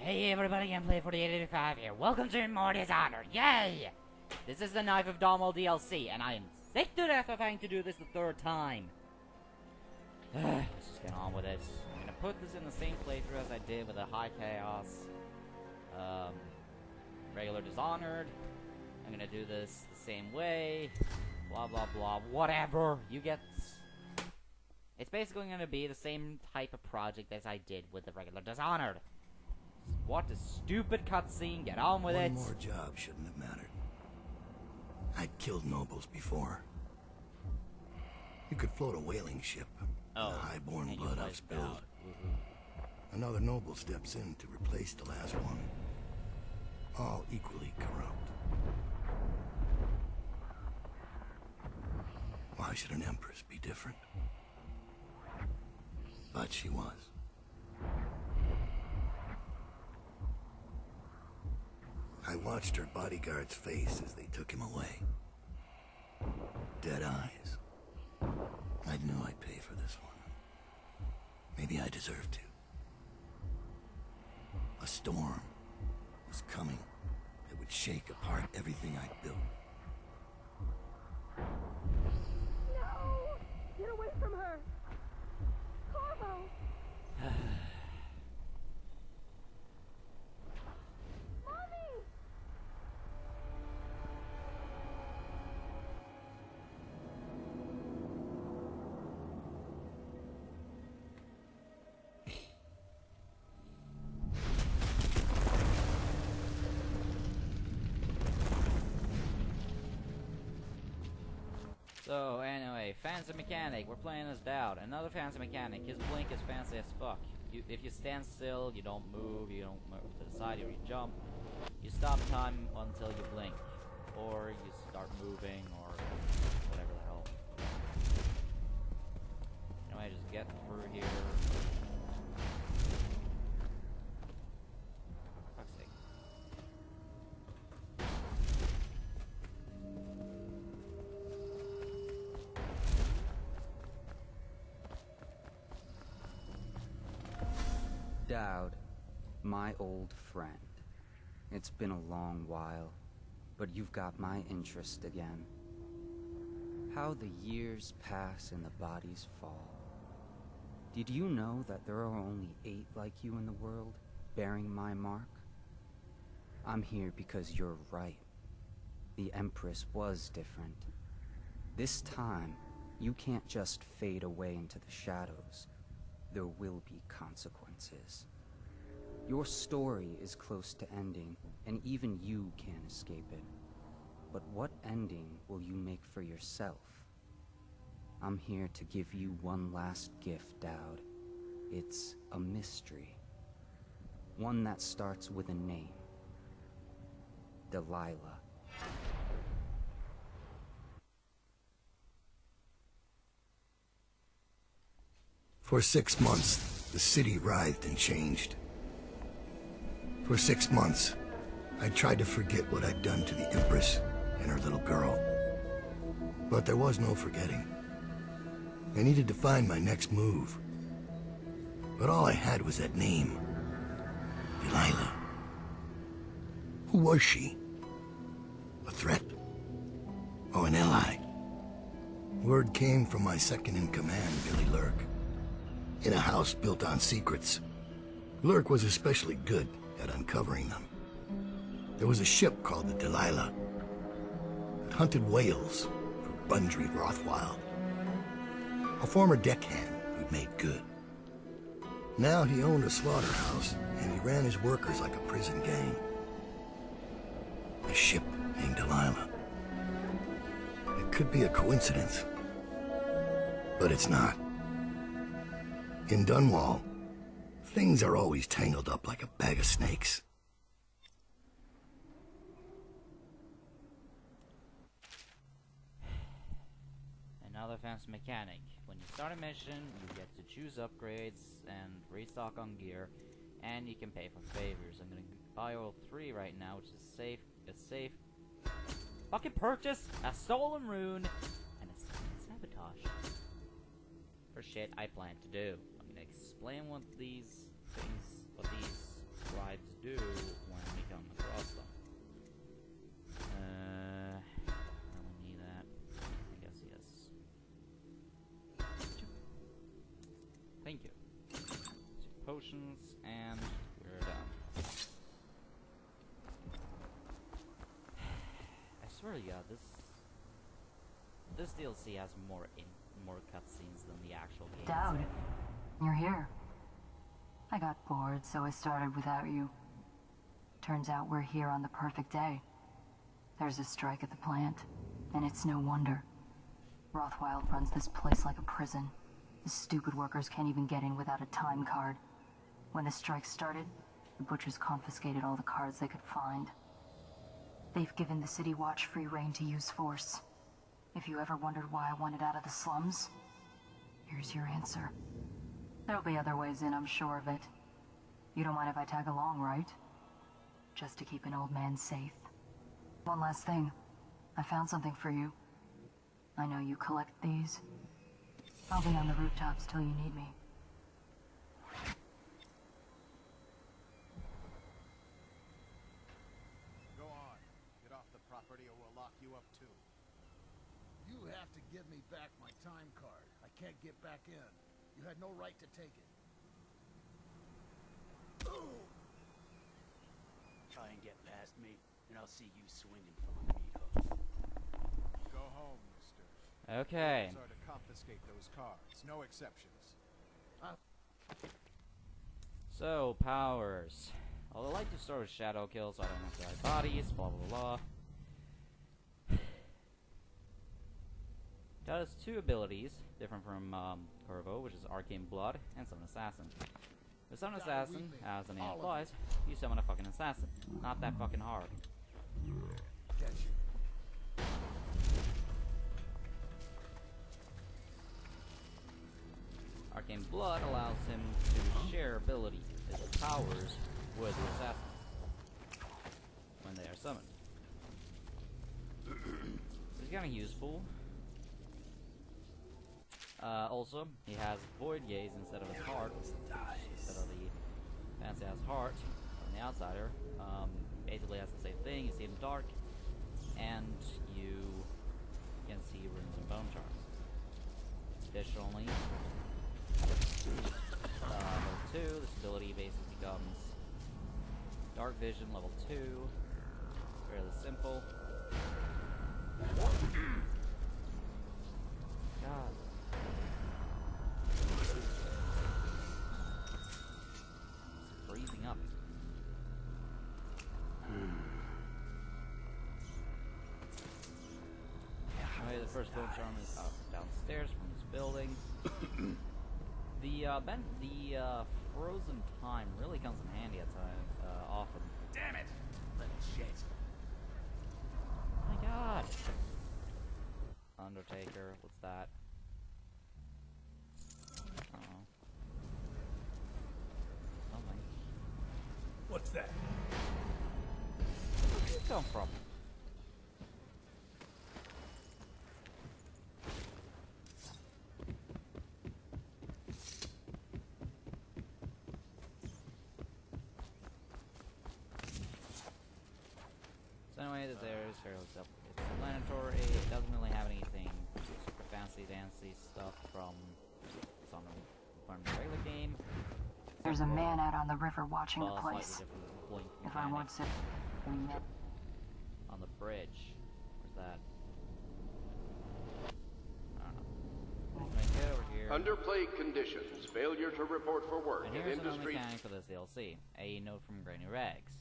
Hey everybody, Gameplay 4885 here. Welcome to more Dishonored. Yay! This is the Knife of Dunwall DLC, and I am sick to death of having to do this the third time. Let's just get on with it. I'm gonna put this in the same playthrough as I did with the High Chaos, regular Dishonored. I'm gonna do this the same way. Blah blah blah. Whatever. You get. It's basically gonna be the same type of project as I did with the regular Dishonored. What a stupid cutscene, get on with it. One more job shouldn't have mattered. I'd killed nobles before. You could float a whaling ship. The highborn blood I've spilled. Another noble steps in to replace the last one. All equally corrupt. Why should an empress be different? But she was. I watched her bodyguard's face as they took him away. Dead eyes. I knew I'd pay for this one. Maybe I deserved to. A storm was coming that would shake apart everything I'd built. No! Get away from her! Corvo! So, anyway, fancy mechanic. We're playing as Daud. Another fancy mechanic. His blink is fancy as fuck. If you stand still, you don't move, you don't move to the side, or you jump. You stop time until you blink. Or you start moving, or whatever the hell. Anyway, just get through here. For fuck's sake. Daud, my old friend. It's been a long while, but you've got my interest again. How the years pass and the bodies fall. Did you know that there are only 8 like you in the world, bearing my mark? I'm here because you're right. The Empress was different. This time, you can't just fade away into the shadows. There will be consequences. Your story is close to ending, and even you can't escape it. But what ending will you make for yourself? I'm here to give you one last gift, Daud. It's a mystery. One that starts with a name. Delilah. For 6 months, the city writhed and changed. For 6 months, I tried to forget what I'd done to the Empress and her little girl. But there was no forgetting. I needed to find my next move. But all I had was that name. Delilah. Who was she? A threat? Or an ally? Word came from my second-in-command, Billy Lurk. In a house built on secrets. Lurk was especially good at uncovering them. There was a ship called the Delilah. It hunted whales for Bundry Rothwild. A former deckhand who'd made good. Now he owned a slaughterhouse, and he ran his workers like a prison gang. A ship named Delilah. It could be a coincidence, but it's not. In Dunwall, things are always tangled up like a bag of snakes. Another fancy mechanic. When you start a mission, you get to choose upgrades and restock on gear, and you can pay for favors. I'm gonna buy all 3 right now, which is a safe fucking purchase, a stolen rune, and a sabotage. For shit I plan to do. I'm gonna explain what these things, what these scribes missions, and we're done. I swear to God, this DLC has more cutscenes than the actual game. Daud, you're here. I got bored, so I started without you. Turns out we're here on the perfect day. There's a strike at the plant, and it's no wonder. Rothwild runs this place like a prison. The stupid workers can't even get in without a time card. When the strike started, the butchers confiscated all the cards they could find. They've given the City Watch free rein to use force. If you ever wondered why I wanted out of the slums, here's your answer. There'll be other ways in, I'm sure of it. You don't mind if I tag along, right? Just to keep an old man safe. One last thing. I found something for you. I know you collect these. I'll be on the rooftops till you need me. Go on. Get off the property or we'll lock you up too. You have to give me back my time card. I can't get back in. You had no right to take it. Try and get past me, and I'll see you swinging from a meat hook. Go home, mister. Okay. Orders are to confiscate those cards. No exceptions. So, powers. Well, I like to start with shadow kills, so I don't have to hide bodies, blah blah blah. That has two abilities, different from Corvo, which is Arcane Blood, and Summon Assassin. With Summon Assassin, as the name implies, you summon a fucking assassin. Not that fucking hard. Catch you. Arcane Blood allows him to share ability, his powers, with the assassins when they are summoned. It's kind of useful. Also, he has Void Gaze instead of his heart, instead of the fancy ass heart on the outsider. Basically has the same thing, you see in the dark, and you can see runes and bone charms. Additionally, level 2, this ability basically becomes Dark Vision, level 2, fairly simple. God. It's freezing up. Anyway, the first bone charm is up downstairs from this building. The frozen time really comes in handy at times, often. Damn it! Little shit. Oh my god! Undertaker, what's that? Uh-oh. Something. What's that? Where did you come from? So anyway, the there is fairly self-explanatory. It doesn't really have anything super fancy dancy stuff from the regular game. There's a man out on the river watching the Slightly place. different blink If I mechanics want to... on the bridge. Where's that? I don't know. I'm gonna get over here. Under plague conditions, failure to report for work And in here's another industry. mechanic for this DLC. A note from Granny Rags.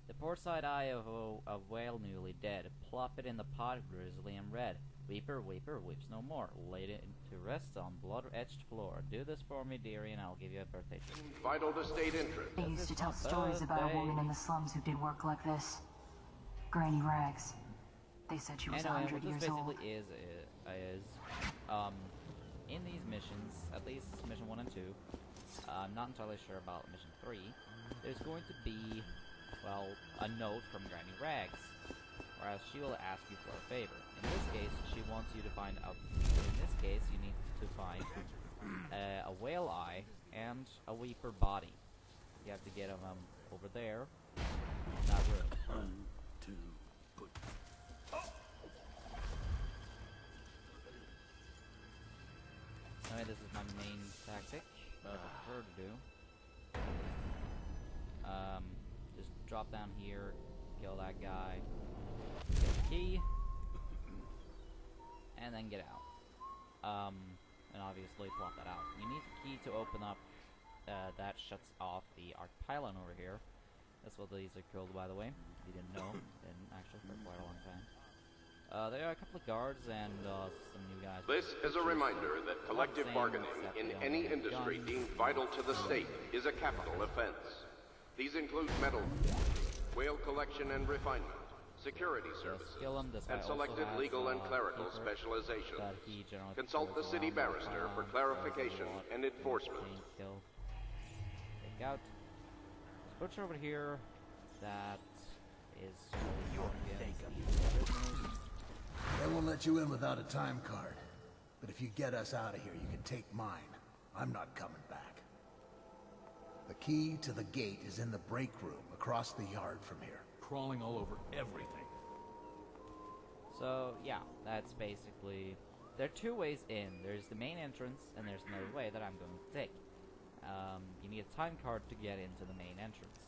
The port side eye of a whale newly dead. Plop it in the pot, grizzly and red. Weeper, weeper, weeps no more. Laid it to rest on blood-etched floor. Do this for me, dearie, and I'll give you a birthday treat. Vital to state interest. They used to tell stories about a woman in the slums who did work like this. Granny Rags. They said she was Anyway, 100 what this years old. basically is, in these missions, at least mission 1 and 2, I'm not entirely sure about mission 3, there's going to be, well, a note from Granny Rags, whereas she will ask you for a favor. In this case, she wants you to find out, in this case, you need to find a whale eye and a weeper body. You have to get them over there, in that room. 1, 2, put. Anyway, this is my main tactic, what I prefer to do. Just drop down here, kill that guy, get the key, and then get out. And obviously plot that out. You need the key to open up, that shuts off the arc pylon over here. That's what these are called, by the way. If you didn't know, didn't actually for quite a long time. There are a couple of guards and some new guys. This is a reminder that collective bargaining in any industry deemed vital to the state is a capital offense. These include metal, whale collection and refinement, security services, and selected legal and clerical specializations. Consult the city barrister for clarification and enforcement. Take out. This butcher over here, that is your prisoners. They won't let you in without a time card. But if you get us out of here, you can take mine. I'm not coming back. The key to the gate is in the break room across the yard from here. Crawling all over everything. So, yeah, that's basically... There are two ways in. There's the main entrance, and there's another way that I'm going to take. You need a time card to get into the main entrance.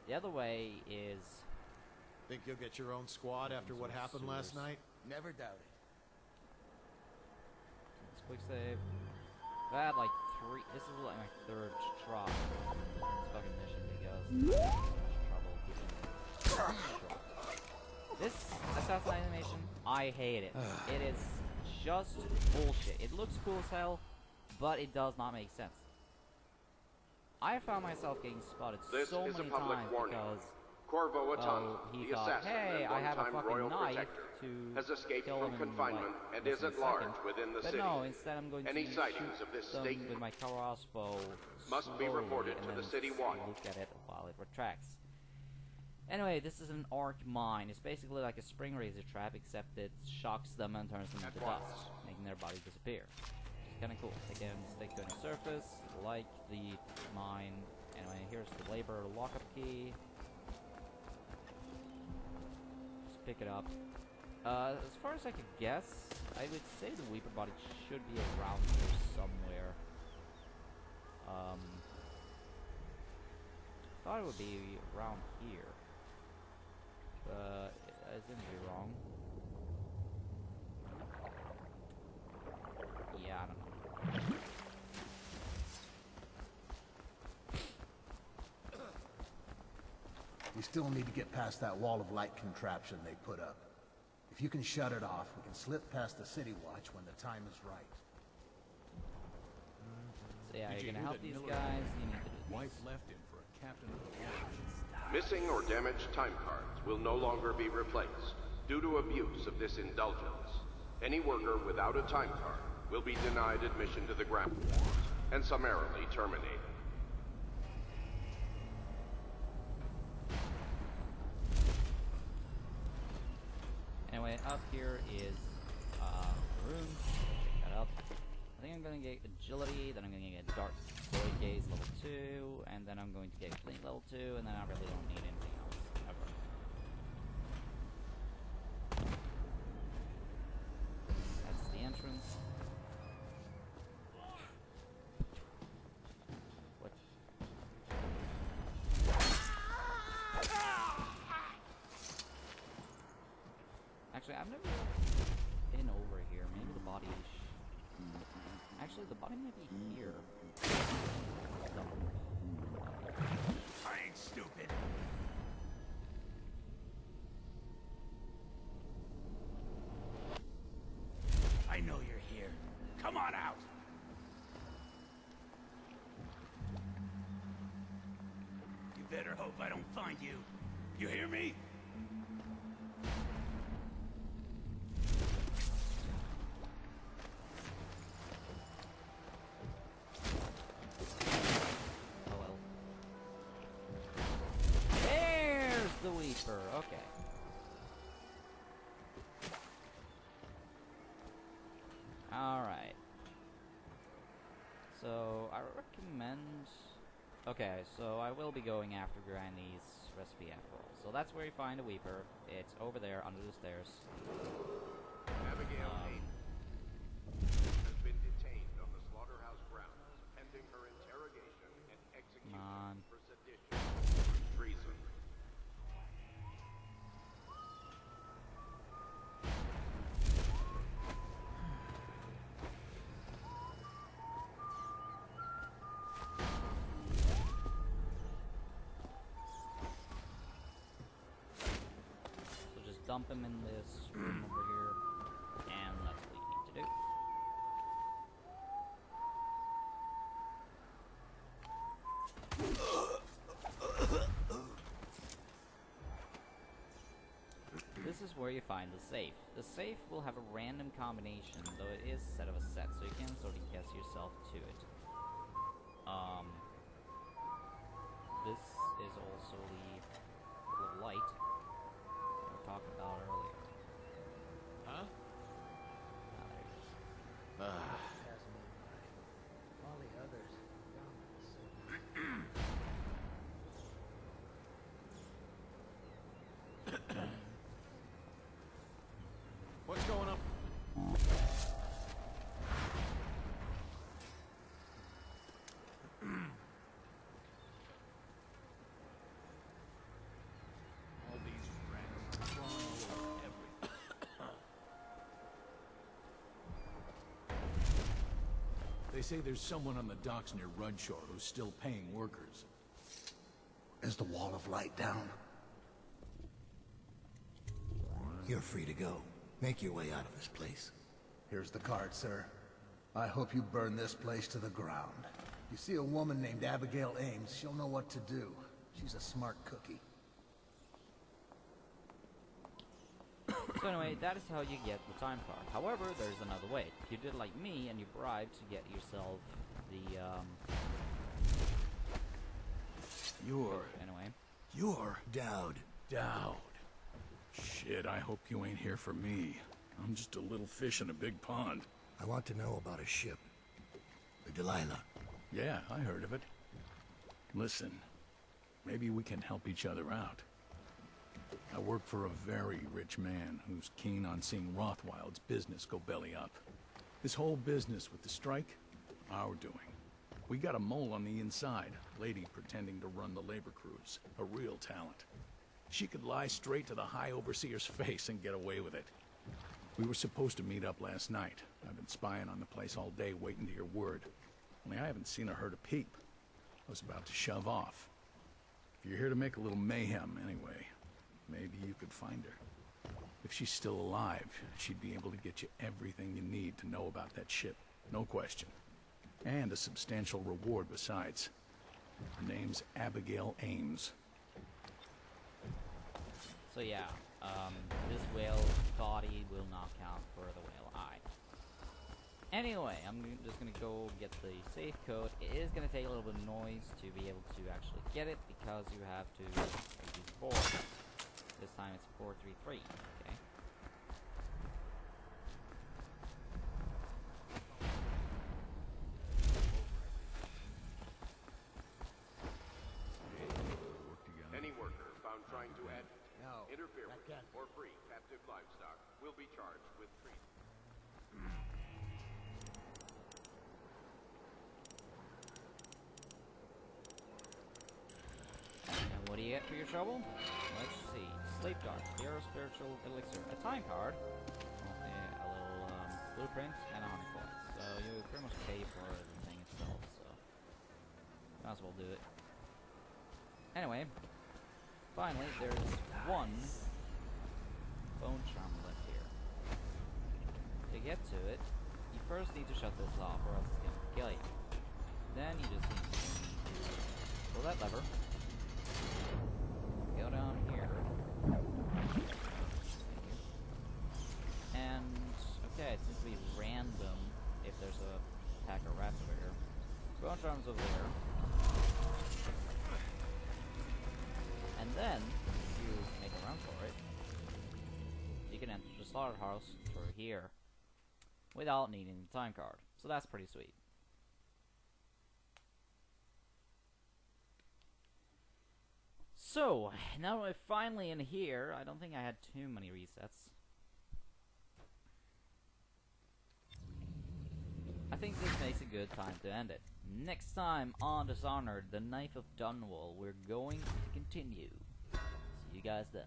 The other way is... Think you'll get your own squad after what happened last night? Never doubt it. Let's quick save. I had like 3... This is like my third try. This fucking mission because I'm having so much trouble keeping it. This assassination animation, I hate it. It is just bullshit. It looks cool as hell, but it does not make sense. I found myself getting spotted so many times because Corvo Atana, he the thought, assassin hey, and I have a one-time fucking royal knife protector, to has escaped kill from him in, confinement like, and less is than at a large second. within the But city. no, instead I'm going Any to sightings shoot of this them state with my crossbow must be slowly reported and to the then city watch. look at it while it retracts. Anyway, this is an arc mine. It's basically like a spring razor trap, except it shocks them and turns them into dust, making their body disappear. It's kind of cool. They can stick to any surface, like the mine. Anyway, here's the labor lockup key. Just pick it up. As far as I could guess, I would say the Weeper body should be around here somewhere. Thought it would be around here. But I seem to be wrong. Yeah, I don't know. We still need to get past that wall of light contraption they put up. If you can shut it off, we can slip past the city watch when the time is right. So yeah, Did you're you gonna hear help that these Miller guys. You need to do this. Wife left him for a captain of the watch. Missing or damaged time cards will no longer be replaced due to abuse of this indulgence. Any worker without a time card will be denied admission to the ground and summarily terminated. Anyway, up here is the room. Check that out. I think I'm gonna get agility, then I'm gonna get dark void gaze level 2, and then I'm going to get clean level 2, and then I really don't need anything else ever. That's the entrance. What? Actually, I've never been over here. Maybe the body is... Actually, the body might be here. I ain't stupid. I know you're here. Come on out. You better hope I don't find you. You hear me? Oh well. There's the Weeper. Okay. Alright. So, I recommend... Okay, so I will be going after Granny's recipe after all. So that's where you find a Weeper. It's over there, under the stairs. Abigail Hayden has been detained on the slaughterhouse grounds pending her interrogation and execution. dump him in this room over here, and that's what you need to do. This is where you find the safe. The safe will have a random combination, though it is set of a set, so you can sort of guess yourself to it. This is also the little light we were talking about earlier. Huh? Ah, there it is. All the others. What's going on? All these rats crawling all over everything. They say there's someone on the docks near Rudshore who's still paying workers. Is the wall of light down? You're free to go. Make your way out of this place. Here's the card, sir. I hope you burn this place to the ground. You see a woman named Abigail Ames, she'll know what to do. She's a smart cookie. So anyway, that is how you get the time card. However, there's another way. If you did like me and you bribed to get yourself the, You're Daud. Daud. Shit, I hope you ain't here for me. I'm just a little fish in a big pond. I want to know about a ship. The Delilah. Yeah, I heard of it. Listen, maybe we can help each other out. I work for a very rich man who's keen on seeing Rothwild's business go belly up. This whole business with the strike, our doing. We got a mole on the inside, a lady pretending to run the labor crews, a real talent. She could lie straight to the High Overseer's face and get away with it. We were supposed to meet up last night. I've been spying on the place all day, waiting to hear word. Only I haven't seen or heard a peep. I was about to shove off. If you're here to make a little mayhem anyway, maybe you could find her. If she's still alive, she'd be able to get you everything you need to know about that ship. No question. And a substantial reward besides. Her name's Abigail Ames. so yeah, this whale body will not count for the whale eye. Anyway, I'm just gonna go get the safe code. It is gonna take a little bit of noise to be able to actually get it, because you have to use boards. This time it's 433, okay? Any worker found trying to add, interfere with, or free captive livestock will be charged with treason. And what do you get for your trouble? Let's see. Sleep guard, hero spiritual elixir, a time card, a little blueprint, and a 100 coins. So you pretty much pay for the thing itself, so might as well do it. Anyway, finally, there's one bone charm left here. To get to it, you first need to shut this off, or else it's gonna kill you. Then you just need to pull that lever, go down here, and okay, it seems to be random if there's a pack of rats over here. Bone charm's over there. And then, if you make a run for it, you can enter the slaughterhouse through here without needing the time card. So that's pretty sweet. So, now we're finally in here. I don't think I had too many resets. I think this makes a good time to end it. Next time on Dishonored, the Knife of Dunwall, we're going to continue. See you guys then.